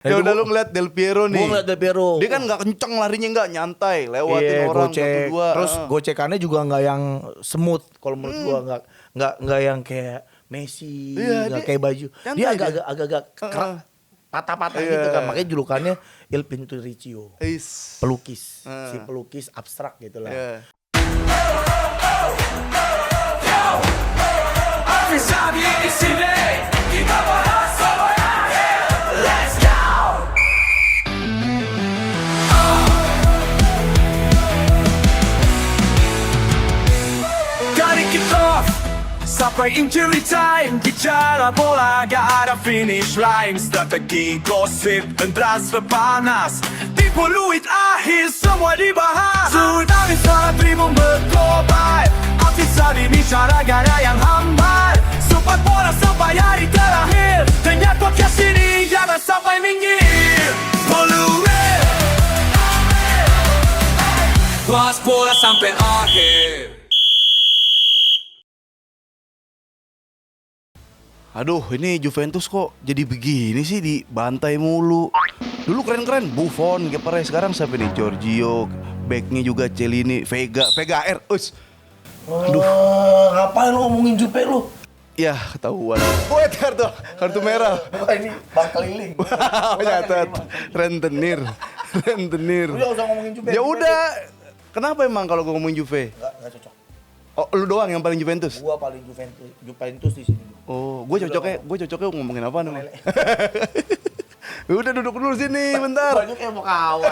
Ya udah lu ngeliat Del Piero nih. Gue ngeliat Del Piero. Dia kan nggak kenceng larinya, nggak nyantai, lewatin orang gocek. satu dua. Terus gocekannya juga nggak yang smooth. Kalau menurut gue nggak yang kayak Messi, nggak kayak baju. Dia agak patah-patah gitu kan. Makanya julukannya Il Pinturicchio. Pelukis, si pelukis abstrak gitu lah. Di sini kita bahas semuanya. Let's go. Gotta kick off sampai injury time. Bicara bola gak ada finish line. Strategi gosip dan transfer panas. Di peluit akhir semua dibahas. Tsunami saat tribun berkobar. Bisa dibicara gak ada yang hambar. Sempat bola sampai hari terakhir. Dengar podcast ini jangan sampai minggir. Peluit bahas bola sampai akhir. Aduh, ini Juventus kok jadi begini sih, dibantai mulu. Dulu keren-keren, Buffon, Kepa. Sekarang siapa nih? Giorgio, backnya juga Celini, Vega R. Aduh, ngapain lu ngomongin Jupe lu? Ya, ketahuan. Wait, kartu merah. Wah, ini bang keliling. Catat. Rentenir. Lu gak usah ngomongin Jupe. Ya udah. Kenapa emang kalau gue ngomongin Juve? Gak cocok. Oh, lu doang yang paling Juventus? Gua paling Juventus di sini. Oh, gue cocoknya ngomongin apa nih? Udah duduk dulu sini bentar. Banyak yang mau kawal.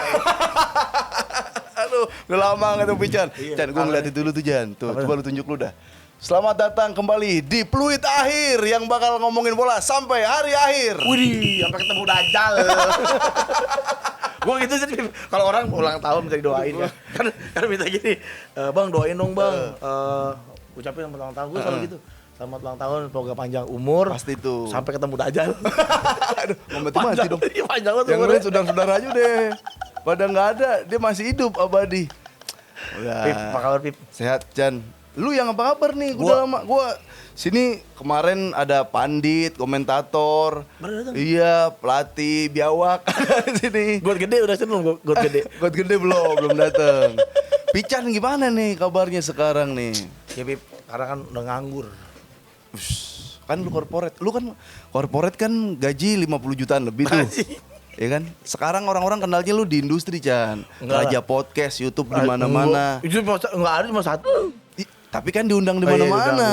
Aduh, udah lama gak ketemu Chan. Chan, gue ngeliatin dulu tuh Jan. Tuh, coba lu tunjuk lu dah. Selamat datang kembali di Peluit Akhir yang bakal ngomongin bola sampai hari akhir. Widih, sampai ketemu Dajjal. Gua gitu sih, kalau orang ulang tahun minta didoain ya. Kan minta gini, bang doain dong bang. Ucapin selamat ulang tahun, gue selalu gitu. Selamat ulang tahun, semoga panjang umur. Pasti tuh. Sampai ketemu Dajjal. Aduh, mati dong. Iya, panjang banget. Yang lain saudara aja deh. Pada nggak ada, dia masih hidup abadi. Udah. Pip, apa kabar Pip? Sehat Chan. Lu yang apa kabar nih? Udah lama. Gua sini kemarin ada pandit, komentator. Iya, pelatih, biawak di sini. Got gede udah seneng got gede. Got gede belum datang. Pican gimana nih kabarnya sekarang nih? Ya Pip, karena kan udah nganggur. Kan lu corporate kan gaji 50 jutaan lebih tuh. Ya kan? Sekarang orang-orang kenalnya lu di industri, Chan. Raja podcast, YouTube di mana-mana. Itu enggak ada cuma satu. Tapi kan diundang di mana-mana.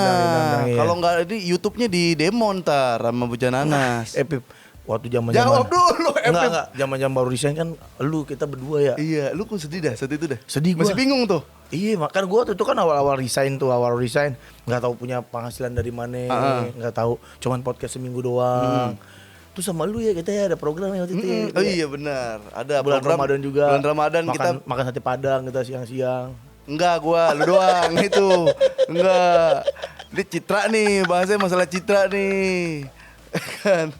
Kalau enggak di YouTube-nya di demo ntar sama Bujananas. Pip, waktu zaman jawab dulu, enggak, zaman baru resign kan kita berdua ya. Iya, lu kok sedih dah saat itu dah. Sedih gua. Masih bingung tuh. Iya, makan gua tuh kan awal resign, nggak tahu punya penghasilan dari mana, nggak tahu, cuman podcast seminggu doang. Terus sama lu ya kita ya ada program ya waktu itu. Oh iya benar, ada bulan program Ramadan juga. Bulan Ramadan makan sate Padang kita siang-siang. Enggak, lu doang itu. Enggak. Ini citra nih, bahasanya masalah citra nih. Kan.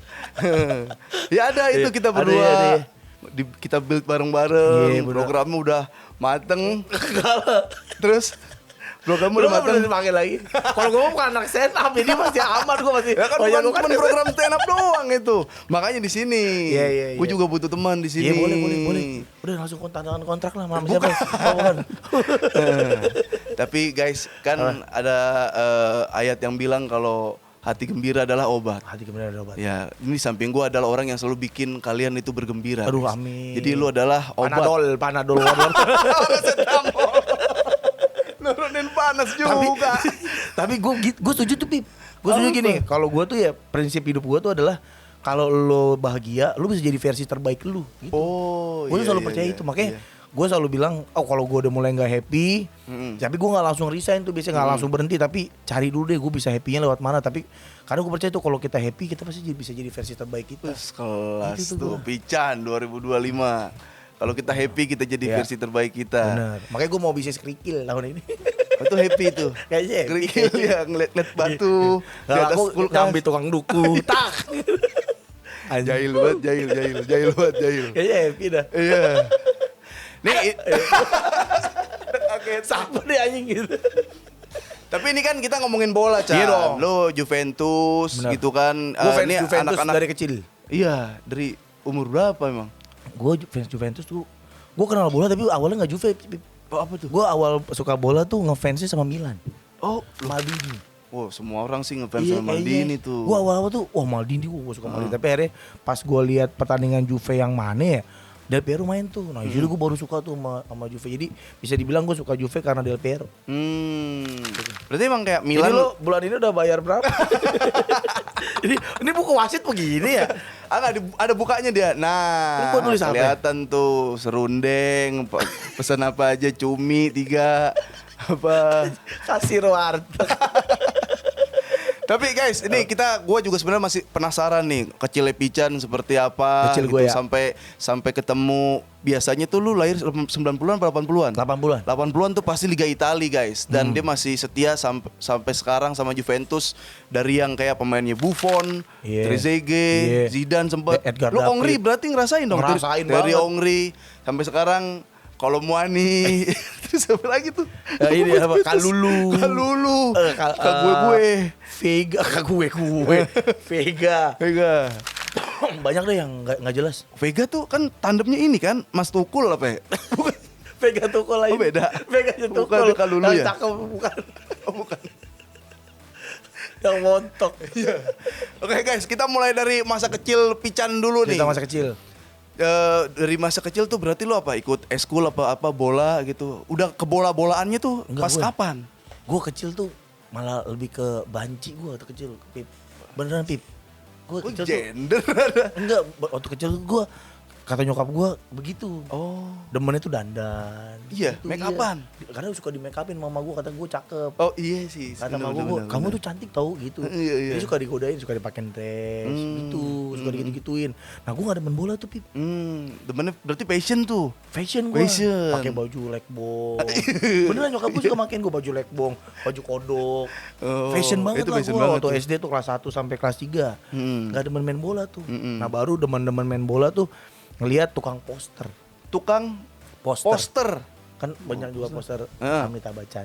Ya ada itu kita berdua. Kita build bareng-bareng. Programnya udah mateng. Terus programnya udah mateng. Dipakai lagi. Kalau gue bukan anak stand up, ini masih aman, gue masih. Ya kan bukan program stand up doang itu. Makanya di sini. Gue juga butuh teman di sini. Iya, boleh. Udah langsung tantangan kontrak lah sama siapa? Bukan. Tapi guys, kan ada ayat yang bilang kalau hati gembira adalah obat. Hati gembira adalah obat. Ya, ini samping gue adalah orang yang selalu bikin kalian itu bergembira. Aduh, guys. amin. Jadi lu adalah obat. Panadol. Nurunin panas juga. Tapi gue setuju tuh Pip. Gue setuju gini, kalau gue tuh ya prinsip hidup gue tuh adalah kalau lo bahagia, lo bisa jadi versi terbaik lo. Gitu. Oh, gue selalu percaya itu, makanya gue selalu bilang, kalau gue udah mulai nggak happy, tapi gue nggak langsung resign tuh, biasanya nggak langsung berhenti, tapi cari dulu deh gue bisa happynya lewat mana. Tapi karena gue percaya tuh kalau kita happy, kita pasti bisa jadi versi terbaik kita. Kelas gitu tuh, Pican 2025. Kalau kita happy, kita jadi versi terbaik kita. Benar. Makanya gue mau bisnis kerikil tahun ini. Itu happy tuh. Kayaknya kerikil ya, ngeliat batu di atas kulkas. Ngambil tukang duku. Tak. Jahil banget. Kayaknya happy dah. Iya. Nih. Siapa deh anjing gitu. Tapi ini kan kita ngomongin bola, Chan. Iya dong. Lo Juventus. Bener. Gitu kan. Gue fans ini Juventus anak-anak dari kecil. Iya, dari umur berapa emang? Gue fans Juventus tuh, gue kenal bola tapi awalnya nggak Juve. Oh, apa tuh? Gue awal suka bola tuh ngefansnya sama Milan. Oh, Maldini. wow, semua orang sih ngefans sama Maldini tuh. Gue awal-awal tuh, wah Maldini gue suka Maldini. Tapi akhirnya pas gue lihat pertandingan Juve yang mana ya, Del Piero main tuh. Nah jadi gue baru suka tuh sama Juve. Jadi bisa dibilang gue suka Juve karena Del Piero. Berarti emang kayak Milan. Jadi lo bulan ini udah bayar berapa? ini buku wasit begini ya? Ada bukanya dia. Nah, Ini gua nulis apa? kelihatan tuh serundeng, pesan apa aja cumi 3 apa. Kasih warteg. Tapi guys, ini gue juga sebenarnya masih penasaran nih kecilnya Pican seperti apa. Kecil gitu, gue ya. Sampai ketemu. Biasanya tuh lu lahir 90-an atau 80-an? 80-an. 80-an tuh pasti Liga Italia guys. Dan dia masih setia sampai sekarang sama Juventus. Dari yang kayak pemainnya Buffon, Trezeguet, Zidane sempat. Lu Ongri berarti ngerasain dong. Ngerasain dari banget. Ongri sampai sekarang Kolomuani. Terus apa lagi tuh? Ini apa? Kalulu. Gue. Vega. Vega. Banyak deh yang nggak jelas. Vega tuh kan tandemnya ini kan Mas Tukul apa ya? Bukan. Vega Tukul lain. Oh beda. Vega Tukul. Bukan Kalulu ya? Cakep bukan. Oh bukan. Yang montok. Iya. Oke guys, kita mulai dari masa kecil Pican dulu nih. Kita masa kecil. Dari masa kecil tuh berarti lo apa? Ikut eskul apa bola gitu? Udah ke bola-bolaannya tuh Enggak, pas kapan? Gue kecil tuh malah lebih ke banci gue waktu kecil, Pip. Beneran Pip. Gue kecil gender tuh, enggak, waktu kecil gue kata nyokap gue begitu. Oh. Demennya tuh dandan. Iya, Gitu, make upan. Karena suka di make upin mama gue, kata gue cakep. Oh iya sih. Kata mama gue, kamu tuh cantik tau gitu. Iya. Dia suka digodain, suka dipakein dress gitu, suka digitu-gituin. Nah gue gak demen bola tuh Pip. Demennya berarti passion tuh. Fashion gue, Fashion. pakai baju legbong. Beneran nyokap gue suka makin gue baju legbong, baju kodok. Oh, Fashion banget itu lah fashion gue banget waktu tuh. SD tuh kelas 1 sampai kelas 3. Gak demen main bola tuh. Nah baru demen-demen main bola tuh ngelihat tukang poster. Tukang poster. Kan banyak juga poster Amitabh Bachchan.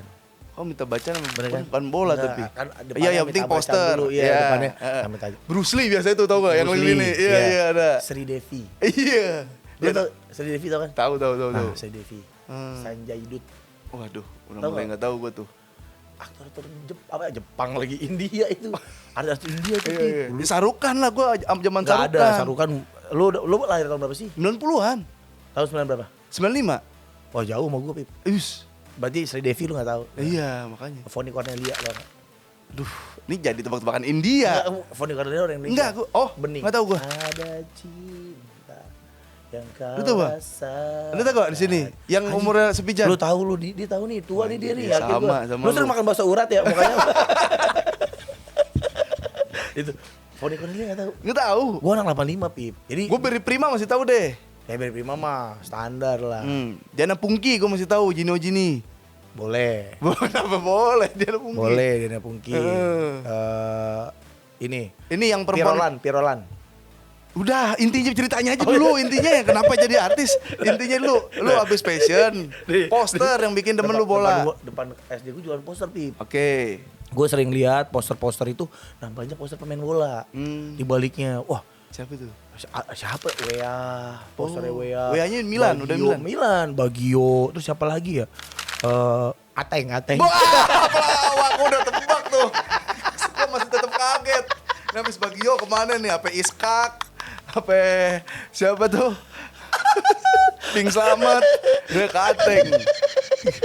Oh minta baca Bener kan? bukan bola Enggak, tapi. kan depannya Iya yang penting Amitabh Bachchan poster. dulu, iya, depannya Amitabh. Bruce Lee biasa itu tau gak yang Bruce lili Lee, nih. Iya ada. Sri Devi. Iya. Lu tau Sri Devi tau kan? Tahu. Nah, Sri Devi. Sanjay Dutt. Waduh, udah Tahu mulai nggak? nggak tahu gue tuh. Aktor Jepang lagi, India itu. Ada India tuh. Iya. Sarukan lah gue zaman Gak Sarukan. ada Sarukan. Lu lahir tahun berapa sih? 90-an. Tahun 9 berapa? 95. Wah jauh sama gue Pip. Berarti Sri Devi lu gak tahu? Iya makanya. Fonny Cornelia lo gak? Duh, ini jadi tebak-tebakan India. Fonny Cornelia orang Indonesia. Enggak, Bening. nggak tahu gue. Ada cinta yang kau Lu tahu gak? rasa. Lu tahu gak di sini? Yang umurnya sepijan. Lu tahu dia tahu nih, tua nih dia nih. iya, yakin gua. sama Lu sering lu. makan bakso urat ya makanya. Itu Fonny Cornelia gak tahu. Nggak tahu. Gua anak 85 Pip. Jadi Gue beri Prima masih tahu deh. ya Beri Prima mah standar lah. Diana Pungki gue masih tahu. Gino Gini. Boleh. Kenapa boleh Diana Pungki? Boleh Diana Pungki. Ini yang perempuan. Pirolan. Udah, intinya ceritanya aja dulu. Intinya ya kenapa jadi artis? Intinya lu habis passion. Poster yang bikin demen lu bola. Depan SD gue jualan poster Pip. Oke. Gue sering lihat poster-poster itu, nah banyak poster pemain bola. Di baliknya, wah Siapa tuh? siapa? Wea, posternya Wea. Weanya Milan, udah Baggio, Milan. Baggio, terus siapa lagi ya? Ateng. Wah, aku udah tebak tuh. Gue masih tetap kaget. Ini habis Baggio kemana nih? Apa Iskak? Apa siapa tuh? Ping Slamet. Dia ke Ateng.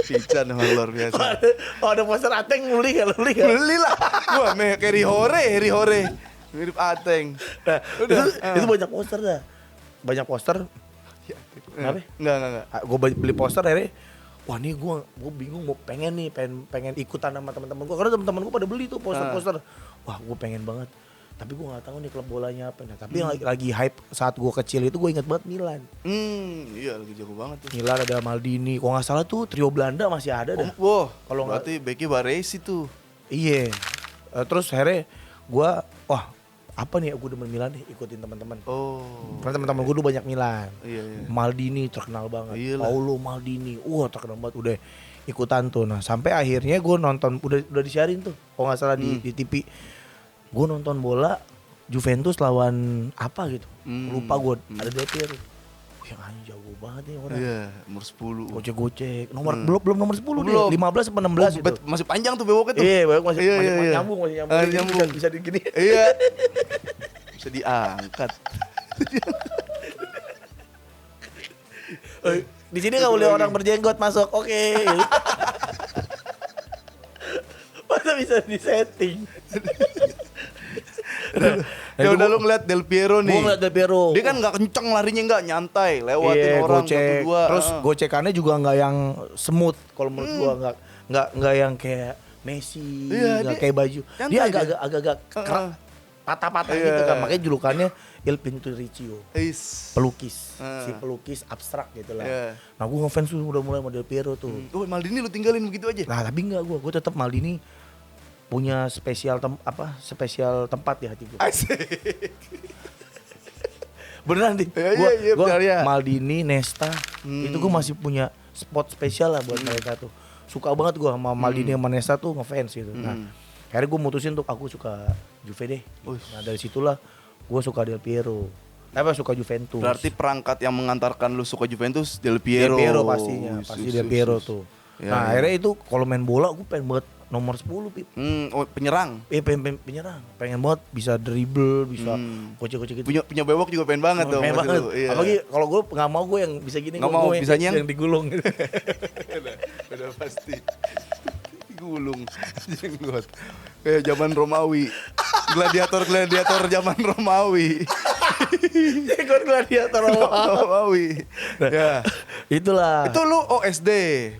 Pican emang luar biasa. Oh, ada poster Ateng, beli gak? Beli lah. Wah, kayak Rihore. Mirip Ateng. Nah, itu banyak poster dah. Banyak poster. Kenapa? Enggak. Gue beli poster akhirnya, wah nih gue bingung mau pengen ikutan sama teman-teman gue, karena teman-teman gue pada beli tuh poster. Wah gue pengen banget, tapi gue nggak tahu nih klub bolanya apa. Nah tapi yang lagi hype saat gue kecil itu gue ingat banget Milan. Iya lagi jago banget tuh. Milan ada Maldini, kalau nggak salah tuh trio Belanda masih ada dah. Wah, Kalau nggak- berarti Becky Baresi tuh. Iya. Terus akhirnya gue, wah apa nih gue demen Milan nih, ikutin teman-teman. Oh. Karena teman-teman gue dulu banyak Milan. Iya. Maldini terkenal banget. Iyalah. Paulo Maldini, terkenal banget. Udah ikutan tuh. Nah sampai akhirnya gue nonton, udah disiarin tuh, kalau nggak salah di TV. Gue nonton bola Juventus lawan apa gitu. Lupa gue, ada Del Piero. Yang anjing jago banget nih orang. Iya, nomor 10. Gocek-gocek. Belum nomor 10 Belum. dia. 15 apa 16 itu. Masih panjang tuh bewoknya tuh. Iya, bewok masih Iya. nyambung. Nyambung. Bisa digini. Iya. Bisa diangkat. Di sini nggak boleh orang berjenggot masuk. Oke. Masa bisa disetting? Ya udah lu ngeliat Del Piero nih. Gua ngeliat Del Piero. Dia kan nggak kenceng larinya, nggak nyantai, lewatin orang gocek. satu dua. Terus gocekannya juga nggak yang smooth kalau menurut gua, nggak yang kayak Messi, nggak kayak baju. Dia agak patah-patah gitu kan. Makanya julukannya Il Pinturicchio. Pelukis. Si pelukis abstrak gitu lah. Nah gua ngefans tuh udah mulai model Piero tuh. Maldini lu tinggalin begitu aja. Nah tapi enggak, gua tetap Maldini punya spesial tempat di hati gue. Asik. Beneran nih. Iya, benar ya. Maldini, Nesta, itu gue masih punya spot spesial lah buat mereka tuh. Suka banget gue sama Maldini sama Nesta tuh ngefans gitu. Nah, akhirnya gue mutusin untuk aku suka Juve deh. Nah dari situlah gue suka Del Piero. Suka Juventus. Berarti perangkat yang mengantarkan lu suka Juventus Del Piero. Del Piero pastinya, pasti Del Piero tuh. Nah akhirnya itu kalau main bola gue pengen banget nomor 10 Pip. Penyerang. Penyerang. Pengen banget bisa dribble, bisa kocek-kocek gitu. Punya bewok juga pengen banget tuh. Pengen banget. Iya. Apalagi kalau gue nggak mau gue yang bisa gini. Nggak mau, bisanya yang digulung. udah pasti. Gulung jenggot. Kayak zaman Romawi. Gladiator zaman Romawi. Jenggot gladiator Romawi. Ya. Itulah. Itu lu SD,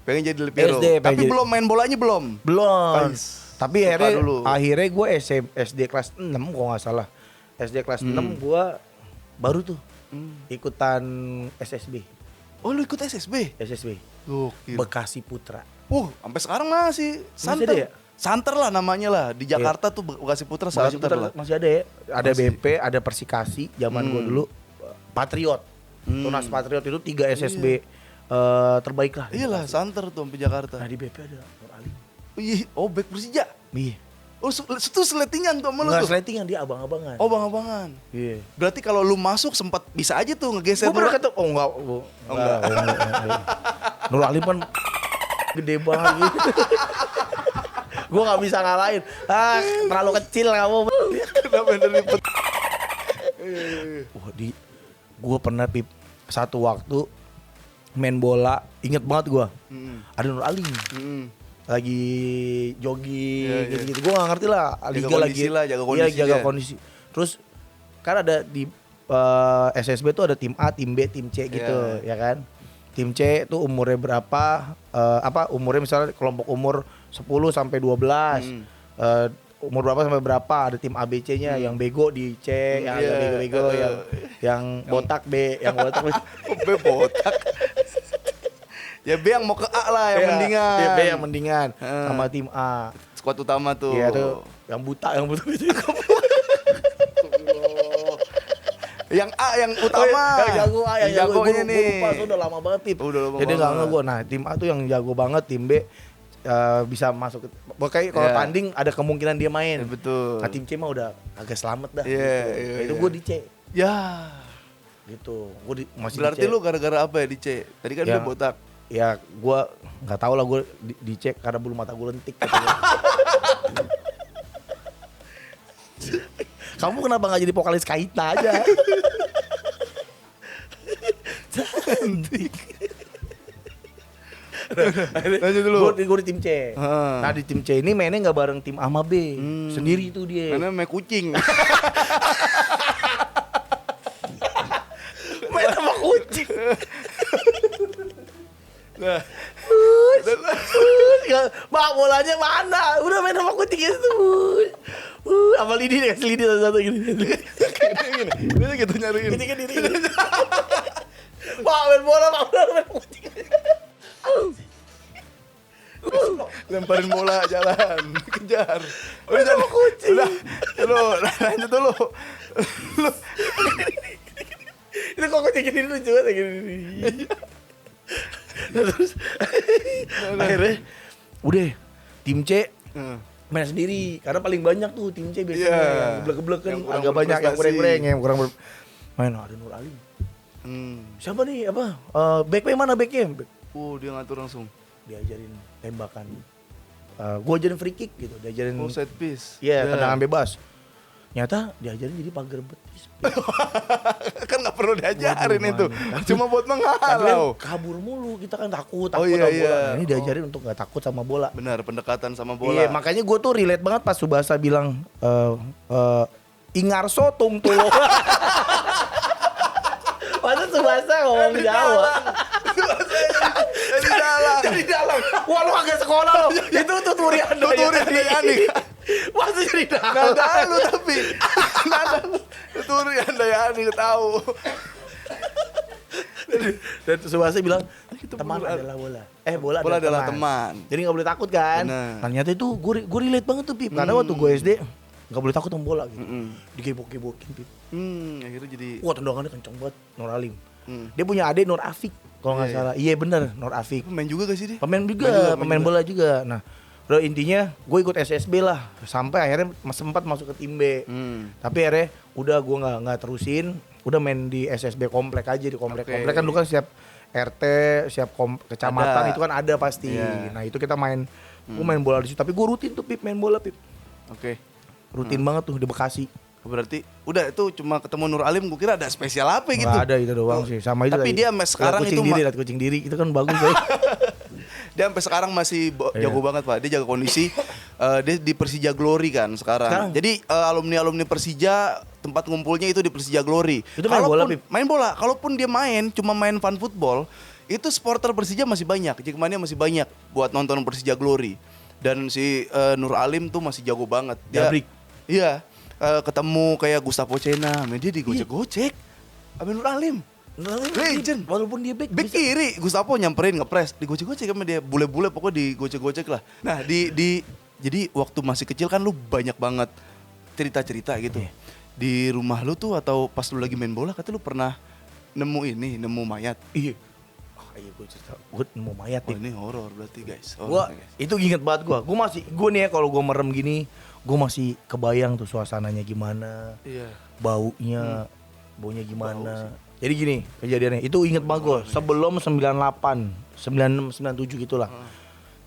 pengen jadi Del Piero. Tapi belum main bolanya belum. Tapi akhirnya gue SD kelas 6 kalau nggak salah. SD kelas 6 gue baru tuh ikutan SSB. Oh lu ikut SSB? SSB. Gokil. Bekasi Putra. Sampai sekarang masih santer. Ya? Santer lah namanya lah. Di Jakarta tuh Bekasi Putra santer lah. Masih ada ya. Ada masih. BP, ada Persikasi zaman gue dulu. Patriot. Tunas Patriot itu 3 SSB terbaik lah. Iyalah santer tuh sampai Jakarta. Nah di BP ada Nur Ali. Bek Persija? Iya. Itu seletingan tuh sama lu tuh? Nggak seletingan, dia abang-abangan. Abang-abangan? Iya. Berarti kalau lu masuk sempat bisa aja tuh ngegeser. Gue pernah ketemu. Enggak. Nur Ali kan gede banget gitu. Gue gak bisa ngalahin. Terlalu kecil kamu. Kenapa dari Gue pernah Pip satu waktu main bola, inget banget gue. Ada Nur Ali. Lagi jogging gitu-gitu. Gue gak ngerti lah. Liga lagi jaga kondisi. Terus kan ada di SSB tuh ada tim A, tim B, tim C gitu, ya kan? Tim C tuh umurnya berapa? Umurnya misalnya kelompok umur 10 sampai 12. Umur berapa sampai berapa? Ada tim ABC-nya, yang bego di C, yang agak bego-bego, yang botak B, yang botak B. B botak. Ya B yang mau ke A lah, yang mendingan. Ya, B yang mendingan sama tim A. Skuad utama tuh. Iya tuh, yang buta itu. Yang A yang utama. Yang jago A, yang jago ini. Gue lupa, udah lama banget Pip. Jadi banget. Enggak gue. Nah tim A tuh yang jago banget, tim B bisa masuk. Pokoknya kalau tanding ada kemungkinan dia main. Betul. Nah tim C mah udah agak selamat dah. Iya. Itu gue di C. Ya. Gitu. Gue masih berarti di C. Lu gara-gara apa ya di C? Tadi kan dia botak. Ya gue nggak tahu lah, gue di C karena bulu mata gue lentik. Gitu. Kamu kenapa nggak jadi vokalis Kaita aja? Cantik. Lanjut dulu. Gue di tim C. Nah di tim C ini mainnya nggak bareng tim A sama B, sendiri tuh dia. Mainnya main kucing. Main sama kucing. Nah, Bang bolanya mana? Udah main sama kucing itu. Sama lidi deh, kasih lidi satu-satu gini. Gini gitu nyariin. Gini kan diri. Bang main bola, Bang main kucing. Lemparin bola jalan, kejar. Udah sama kucing. Lu lanjut dulu. Lu itu kok kucing gini lucu banget gini. Nah, terus akhirnya udah tim C main sendiri karena paling banyak tuh tim C biasanya Iya. yang geblek-geblek kan Yang kurang agak banyak yang berprestasi. kurang-kurang yang kurang main ada Nur Alim. Siapa nih apa? Backnya mana backnya? Dia ngatur langsung. Diajarin tembakan. Gua ajarin free kick gitu, diajarin Set piece. iya tendangan bebas. Nyata diajarin jadi pagar betis. Kan nggak perlu diajarin Waduh, itu. man. Cuma buat Tapi kan menghalau. kabur mulu, kita kan takut Oh, sama iya, bola. iya. Nah, ini diajarin untuk gak takut sama bola. Benar, pendekatan sama bola. Iya, makanya gue tuh relate banget pas Subasa bilang Ingarso tung tulo. Masa Subasa ngomong Jawa. Jadi dalam. Jadi dalam. Wah lu agak sekolah lo. Itu tuturian Tuturian Masa jadi dalam. Nada lu tapi. Nada lu. Tuturian Dayani tahu. Dan Subasa bilang teman adalah bola. Bola Bola adalah teman. Jadi gak boleh takut kan. Bener. Ternyata itu gue relate banget tuh Pip. Karena waktu gue SD gak boleh takut sama bola gitu. Digebok-gebokin Pip. Akhirnya jadi Wah tendangannya kenceng banget Nur Alim. Dia punya adik Nur Afik kalau nggak salah. Iya bener Nur Afik. pemain juga gak sih dia? Pemain juga, pemain bola juga. Nah, bro intinya gue ikut SSB lah sampai akhirnya sempat masuk ke tim B. Tapi akhirnya udah gue nggak terusin. Udah main di SSB komplek aja di komplek. Oke. Komplek kan dulu kan setiap RT, setiap kecamatan Ada. itu kan ada pasti. Iya. Nah itu kita main, gue main bola di situ. Tapi gue rutin tuh Pip main bola Pip. Oke. Rutin banget tuh di Bekasi. Berarti udah itu cuma ketemu Nur Alim, gue kira ada spesial apa gitu. Nggak ada itu doang sih. Sama itu Tapi tadi. dia sampai sekarang Lihat kucing itu diri, lihat kucing diri itu kan bagus ya. Dia sampai sekarang masih Iya. jago banget Pak. Dia jaga kondisi. Dia di Persija Glory kan sekarang. Jadi alumni Persija tempat ngumpulnya itu di Persija Glory. Itu main bola, Pip? Main bola. Kalaupun dia main cuma main fun football, itu supporter Persija masih banyak. Jackmania masih banyak buat nonton Persija Glory. Dan si Nur Alim tuh masih jago banget. Dia, Jabrik. Iya. Ketemu kayak Gustavo Cena, dia digocek-gocek. Sama Nur Alim. Legend. Walaupun dia back Back kiri, Gustavo nyamperin ngepres, digocek-gocek sama dia, bule-bule pokoknya digocek-gocek lah. Nah, jadi waktu masih kecil kan lu banyak banget cerita-cerita gitu. Iya. Di rumah lu tuh atau pas lu lagi main bola kata lu pernah nemu mayat. Iya. Iya gue cerita, gue nemu mayat Oh, nih. ini horor berarti guys. Gua itu inget banget gue nih ya kalau gue merem gini, gue masih kebayang tuh suasananya gimana, Iya. baunya gimana. Jadi gini kejadiannya, itu inget banget gue sebelum 98, 96, 97 gitulah.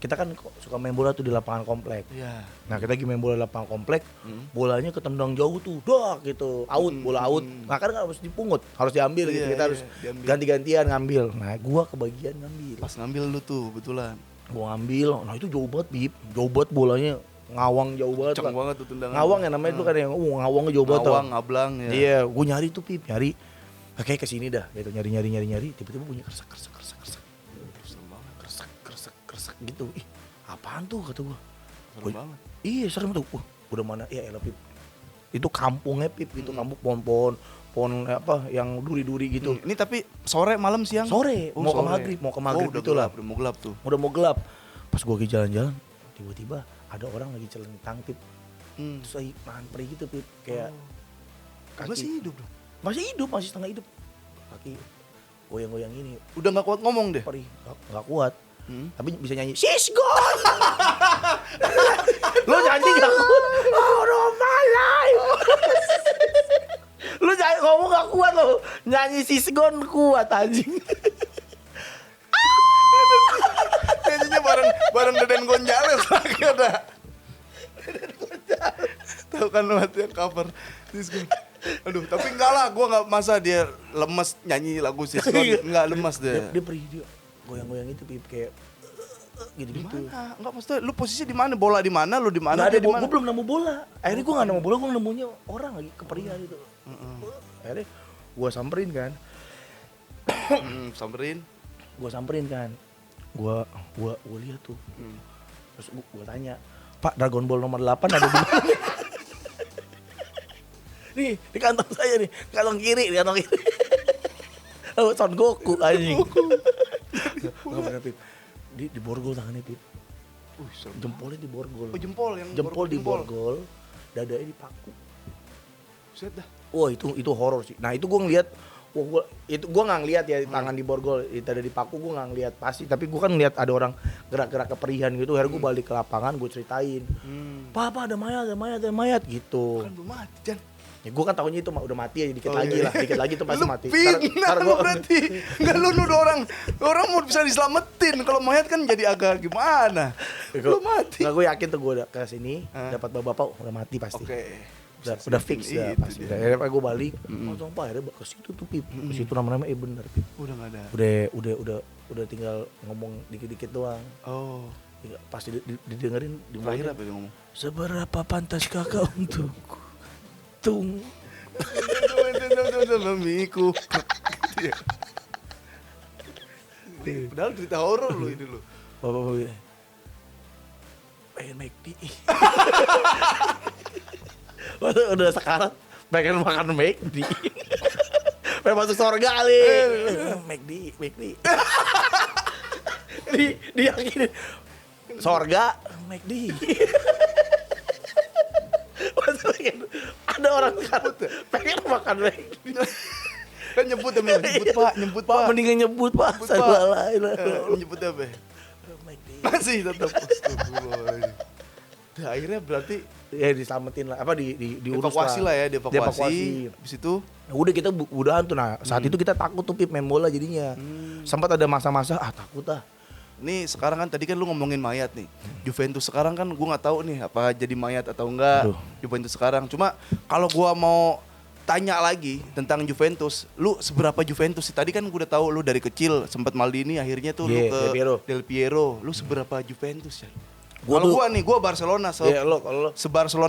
Kita kan suka main bola tuh di lapangan komplek. Iya. Nah kita lagi main bola di lapangan komplek, bolanya ketendang jauh tuh, dak gitu, out, bola out. Nah kan harus dipungut, harus diambil gitu, Iya, kita harus diambil. ganti-gantian ngambil. Nah gua kebagian ngambil. Pas ngambil lu tuh kebetulan. Gua ngambil, nah itu jauh banget Bib, jauh banget bolanya, ngawang jauh banget. Kenceng Kan. banget tuh tendangan. Ngawang ya namanya itu kan yang, ngawangnya jauh banget. Ngawang, tau. ngablang ya. Iya, gua nyari tuh Bib, nyari. Kayak kesini dah, gitu nyari, tiba-tiba bunyi kersak gitu. Ih, apaan tuh kata gua. Serem banget. Iya serem tuh. Udah mana ya elah Pip. Itu kampungnya Pip, itu kampung pohon apa yang duri-duri gitu. Ini tapi sore, malam, siang? Sore, Oh, mau ke sore. maghrib udah gitu lah. gelap, udah mau gelap tuh. Udah mau gelap. Pas gua lagi jalan-jalan, tiba-tiba ada orang lagi celentang Pip. Terus lagi nahan perih gitu Pip, kayak Masih hidup dong. masih hidup, masih setengah hidup. Kaki goyang-goyang ini, Udah nggak kuat ngomong deh. perih, nggak kuat. Tapi bisa nyanyi Sisgon. Lo nyanyi gak kuat. Oh my life. Lo nyanyi ngomong gak kuat lo. Nyanyi Sisgon kuat anjing. Nyanyinya bareng Deden Gonjales lagi ada. Tahu kan lu yang cover Sisgon. Aduh, tapi enggak lah, gua enggak masa dia lemes nyanyi lagu Sisgon. Enggak lemes deh. Dia perih, dia goyang-goyang itu Pip kayak gitu-gitu. Mana? Enggak maksudnya lu posisi di mana? Bola di mana? Lu di mana? Nggak ada, Dia di mana? gue belum nemu bola. Akhirnya gue nggak nemu bola, gue nemunya orang lagi keperian itu. Akhirnya gue samperin kan, Samperin. gue lihat tuh. Terus gue tanya, Pak Dragon Ball nomor 8 ada di mana? Nih di kantong saya nih, kantong kiri. Oh, Son Goku anjing. Nggak bener Pip. Di borgol tangannya Pip. Jempolnya di borgol. Oh, jempol yang Jempol di borgol, dadanya dipaku. Set dah. Wah itu horor sih. Nah itu gue ngeliat Wah, gua nggak ngeliat ya tangan di borgol itu ada di paku, gua nggak ngeliat pasti, tapi gua kan ngeliat ada orang gerak-gerak keperihan gitu. Akhirnya gua balik ke lapangan, gua ceritain, Pak ada mayat gitu. Kan belum mati, Jan. Ya gua kan tahunya itu udah mati ya, dikit lagi lah, dikit lagi tuh pasti Lu mati. fitnah lu berarti. Enggak lu nuduh orang mau bisa diselamatin. Kalau mayat kan jadi agak gimana. Lu mati. Nggak, gue yakin tuh gue udah ke sini dapat bapak udah mati pasti. Oke. Udah fix ya Itu pasti. dia. Akhirnya gue balik, langsung Pak akhirnya ke situ tuh Pip. Ke situ nama-nama bener Pip. Udah enggak ada. Udah tinggal ngomong dikit-dikit doang. Oh. Ya, pasti didengerin di Terakhir apa dia ngomong? Seberapa pantas kakak untukku? Tung. Memiku. Padahal cerita horor lu ini lu. Bapak pengen McD. Udah sekarang pengen makan McD. Pengen masuk surga kali. McD. Diyakinin. Surga McD. Ada orang sekarang pengen makan McD. Kan nyebut Pak. Mendingan nyebut Pak. Salah. Nyebut apa? McD. Masih tetap. Astagfirullah. Nah, akhirnya berarti Ya diselamatin lah, apa diurus evakuasi lah ya, dievakuasi. Habis itu udah kita udahan tuh. Nah saat itu kita takut tuh Pip main bola jadinya. Sempat ada masa-masa takut ah. nih sekarang kan tadi kan lu ngomongin mayat nih. Juventus sekarang kan gua nggak tahu nih apa jadi mayat atau enggak. Juventus sekarang. Cuma kalau gua mau tanya lagi tentang Juventus, lu seberapa Juventus sih? Tadi kan gua udah tahu lu dari kecil sempat Maldini, akhirnya tuh lu ke Del Piero. Lu seberapa Juventus ya? Kalau gua nih, gua Barcelona.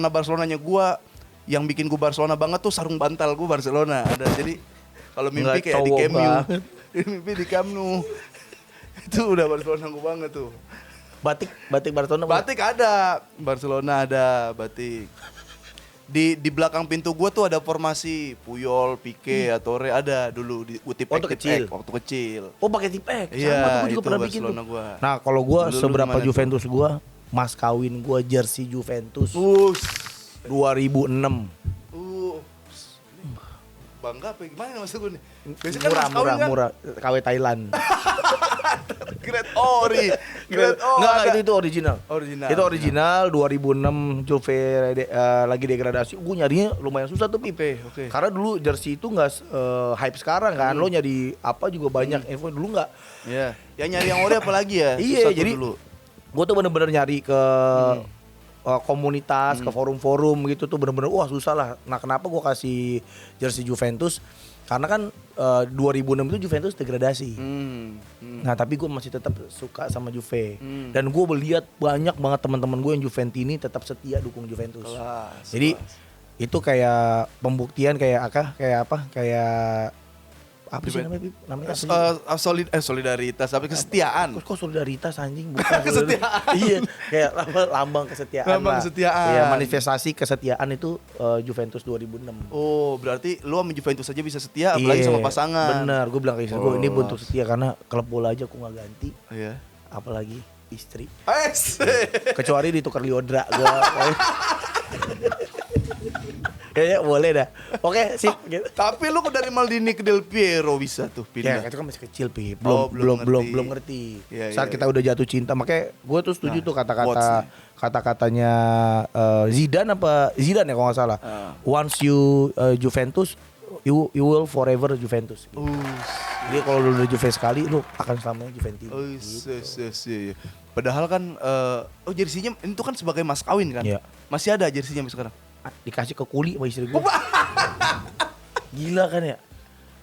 Barcelonanya gua yang bikin gua Barcelona banget tuh sarung bantal gua Barcelona. Ada jadi kalau mimpi kayak di Camp Nou. Mimpi di Camp Nou. Itu udah Barcelona gue banget tuh. Batik Barcelona. Batik ada, Barcelona ada batik. Di belakang pintu gue tuh ada formasi Puyol, Pique, Torre ada dulu di waktu kecil. Waktu kecil. Oh pakai tipek. Iya, sama tuh gue juga pernah bikin tuh. Gua. Nah kalau gue Dulu seberapa gimana Juventus gue, mas kawin gue jersey Juventus 2006. Bangga apa gimana maksud gue nih? Biasanya Murah, KW Thailand. Grade Ori. Enggak, itu original. Itu original 2006 Juve lagi degradasi. Gue nyarinya lumayan susah tuh Pip. Oke. Karena dulu jersey itu enggak hype sekarang kan. Lo nyari apa juga banyak info dulu enggak. Iya. Ya nyari yang ori apalagi ya? Iya, susah jadi gue tuh bener-bener nyari ke komunitas, ke forum-forum gitu tuh bener-bener wah susah lah. Nah kenapa gue kasih jersey Juventus? Karena kan 2006 itu Juventus degradasi. Nah tapi gue masih tetap suka sama Juve. Dan gue melihat banyak banget teman-teman gue yang Juventini tetap setia dukung Juventus. Jadi itu kayak pembuktian kayak apa sih namanya solidaritas, tapi kesetiaan. Kok solidaritas anjing bukan kesetiaan. Iya, kayak lambang kesetiaan. Lambang kesetiaan. Iya, manifestasi kesetiaan itu Juventus 2006. Oh, berarti lu sama Juventus aja bisa setia apalagi sama pasangan. Bener, gue bilang ke istri gue ini bentuk setia karena klub bola aja aku nggak ganti. Iya. Apalagi istri. Kecuali ditukar Liodra gue. Kayaknya boleh dah. Oke, sip. Gitu. Tapi lu dari Maldini ke Del Piero bisa tuh pindah. Ya, itu kan masih kecil, Pip. Belum ngerti. Ya, saat kita udah jatuh cinta, makanya gue tuh setuju tuh kata-katanya Zidane ya kalau nggak salah. Once you Juventus, you will forever Juventus. Gitu. Jadi kalau lu udah Juve sekali, lu akan selamanya Juventini. Gitu. Padahal kan jersinya itu kan sebagai mas kawin kan? Ya. Masih ada jersinya sekarang? Dikasih ke kuli sama istri gue. Gila kan ya?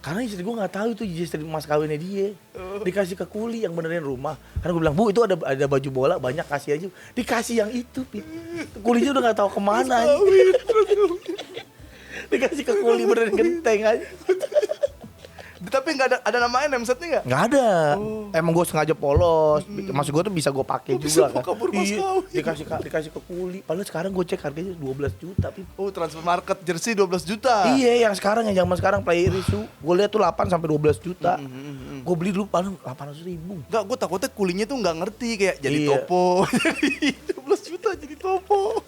Karena istri gue nggak tahu itu jersey mas kawinnya dia. Dikasih ke kuli yang benerin rumah. Karena gue bilang, Bu itu ada baju bola banyak, kasih aja. Dikasih yang itu, Pip. Kulinya udah nggak tahu kemana. Dikasih ke kuli benerin genteng aja. Tapi nggak ada nama NM-setnya nggak? Nggak ada. Emang gue sengaja polos. Maksud gue tuh bisa gue pakai juga kan. Dikasih ke kuli. Padahal sekarang gue cek harganya 12 juta. Transfer market jersey 12 juta. Iya, yang sekarang yang zaman sekarang player isu. Gue lihat tuh 8 sampai 12 juta. Gue beli dulu paling 800.000. Enggak, gue takutnya kulinya tuh nggak ngerti kayak jadi topo. Jadi 12 juta jadi topo.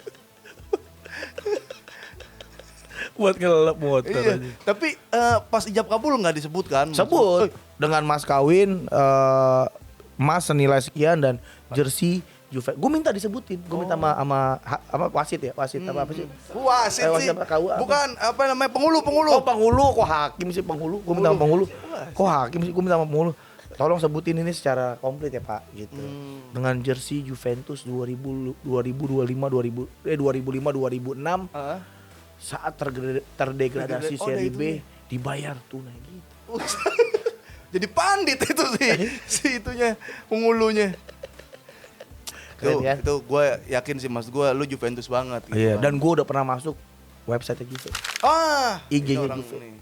Buat ngelelep motor Iya. aja. Tapi pas ijab kabul nggak disebutkan. Sebut dengan mas kawin, emas senilai sekian dan jersey Juve. Gue minta disebutin. Gue minta sama wasit ya, wasit apa sih? Wasit Wasit sih. apa, KUA apa? Bukan apa namanya penghulu. Oh penghulu, kok hakim sih penghulu? Gue minta sama penghulu. Kok hakim sih? Gue minta sama penghulu. Tolong sebutin ini secara komplit ya Pak, gitu. Dengan jersey Juventus 2005 2006 saat terdegradasi Oh, Serie ada B itunya. dibayar tunai gitu. Jadi pandit itu sih, si itunya penghulunya. Keren kan? Itu gue yakin sih mas gue, lu Juventus banget. Gitu Iya, kan. dan gue udah pernah masuk website Juve. ini IG-nya orang Juve. nih.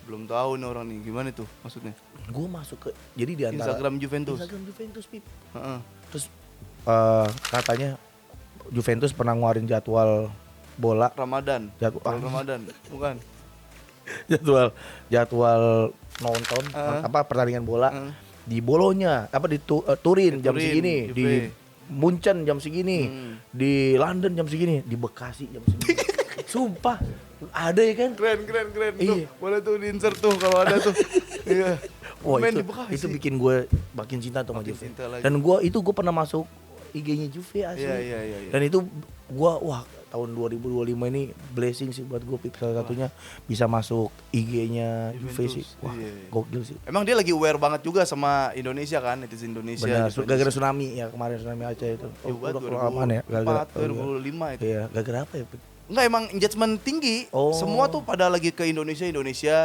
Belum tahu nih orang nih, gimana tuh maksudnya? Gue masuk ke, jadi di antara Instagram Juventus. Instagram Juventus, Pip. Heeh. Terus katanya Juventus pernah ngeluarin jadwal bola, Ramadan. Jadwal- Ramadan, bukan? jadwal nonton apa pertandingan bola di Bolonya, apa di Turin jam Turin, segini, Juve. di Munchen jam segini, di London jam segini, di Bekasi jam segini. Sumpah, ada ya kan? Keren. Iya. Tuh, boleh tuh di-insert tuh kalau ada tuh. Iya. Wah Main itu, di Bekasi. itu bikin gue makin cinta tuh sama Makin Juve. cinta lagi. Dan gue pernah masuk IG-nya Juve asli. Iya. Dan itu gue tahun 2025 ini blessing sih buat gue, Pip. Salah satunya bisa masuk IG-nya Juve sih. Wah, Iya. gokil sih. Emang dia lagi aware banget juga sama Indonesia kan, netizen Indonesia. Benar, Juventus. gara-gara tsunami ya kemarin, tsunami Aceh itu. Juga Udah kelamaan ya, gara-gara 2004, 2005 itu. Iya, gara-gara apa ya? Pip? Enggak, emang engagement tinggi. Oh. Semua tuh pada lagi ke Indonesia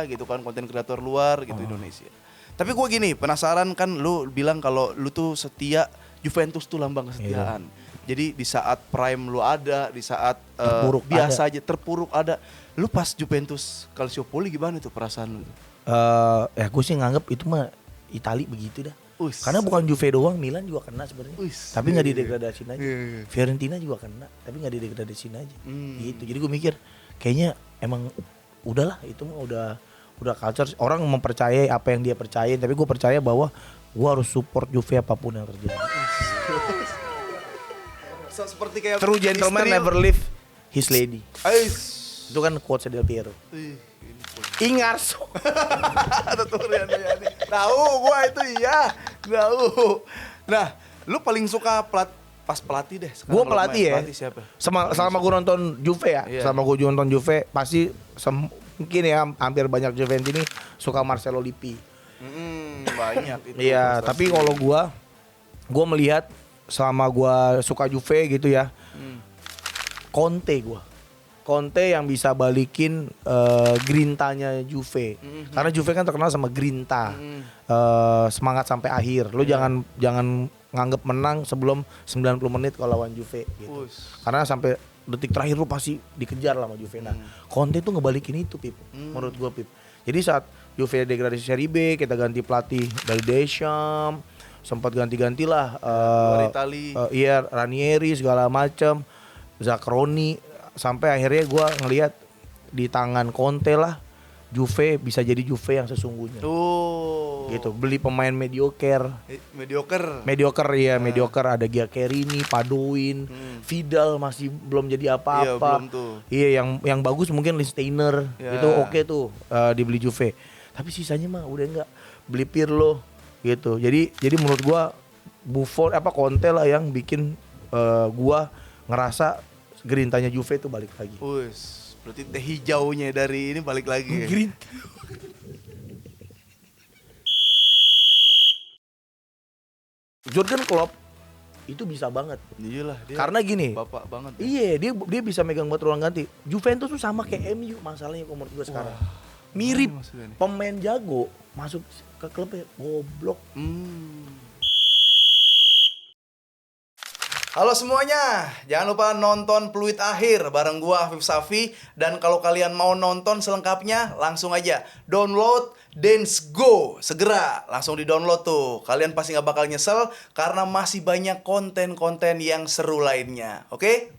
gitu kan, konten kreator luar gitu Indonesia. Tapi gue gini, penasaran kan lu bilang kalau lu tuh setia, Juventus tuh lambang kesetiaan. Jadi di saat prime lu ada, di saat Terpuruk biasa aja terpuruk ada. Lu pas Juventus Calciopoli gimana tuh perasaan lu? Ya gue sih nganggep itu mah Itali begitu dah. Uis. Karena bukan Juve doang, Milan juga kena sebenarnya. Uis. Tapi nggak didegradasiin aja. Iya. Fiorentina juga kena, tapi nggak didegradasiin aja. Hmm. Gitu. Jadi gue mikir kayaknya emang udahlah itu mah udah culture. Orang mempercayai apa yang dia percayain, tapi gue percaya bahwa gue harus support Juve apapun yang terjadi. Seperti kayak True gentleman istri- never leave his lady. Ais. Itu kan quotes Del Piero. Ih, ini Ingarso. ada tuh Rian. Tahu gua itu iya. Tahu. Nah, lu paling suka pas pelatih deh. Sekarang Gue lu pelatih main. ya. Pelatih siapa? Selama gue nonton Juve ya, Iya. selama gue nonton Juve pasti mungkin ya hampir banyak Juventus ini suka Marcelo Lippi. Banyak itu. Iya, prestasi. tapi kalau gue melihat selama gue suka Juve gitu ya, Conte yang bisa balikin grintanya Juve. Karena Juve kan terkenal sama grinta, semangat sampai akhir. Lo jangan nganggep menang sebelum 90 menit kalau lawan Juve gitu. Us. Karena sampai detik terakhir lu pasti dikejar lah sama Juve. Nah, Conte tuh ngebalikin itu, Pip. Menurut gua, Pip. Jadi saat Juve degradasi Serie B, kita ganti pelatih dari Deschamps, sempat ganti-gantilah Luar Itali. iya, Ranieri segala macam, Zaccheroni, sampai akhirnya gua ngelihat di tangan Conte lah Juve bisa jadi Juve yang sesungguhnya. Tuh. Gitu, beli pemain mediocre. Mediocre. Mediocre ada Giaccherini, Padoin, Vidal masih belum jadi Iya, apa-apa. belum tuh. Iya, yang bagus mungkin Lichtsteiner, Ya. itu oke tuh dibeli Juve. Tapi sisanya mah udah enggak, beli Pirlo gitu. Jadi menurut gua Buffon Conte lah yang bikin gua ngerasa gerintanya Juve tuh balik lagi. Us. Berarti teh hijaunya dari ini balik lagi. Ya? Gerinta. Jurgen Klopp itu bisa banget. Iyalah dia. Karena gini, Bapak banget. Ya. iya dia bisa megang buat ruang ganti. Juventus tuh sama kayak MU masalahnya kalau menurut gue sekarang. Mirip, maksudnya nih? pemain jago masuk ke klubnya goblok. Halo semuanya, jangan lupa nonton Peluit Akhir bareng gua Afif Safi. Dan kalau kalian mau nonton selengkapnya, langsung aja download Dance Go. Segera, langsung di-download tuh. Kalian pasti gak bakal nyesel karena masih banyak konten-konten yang seru lainnya. Oke?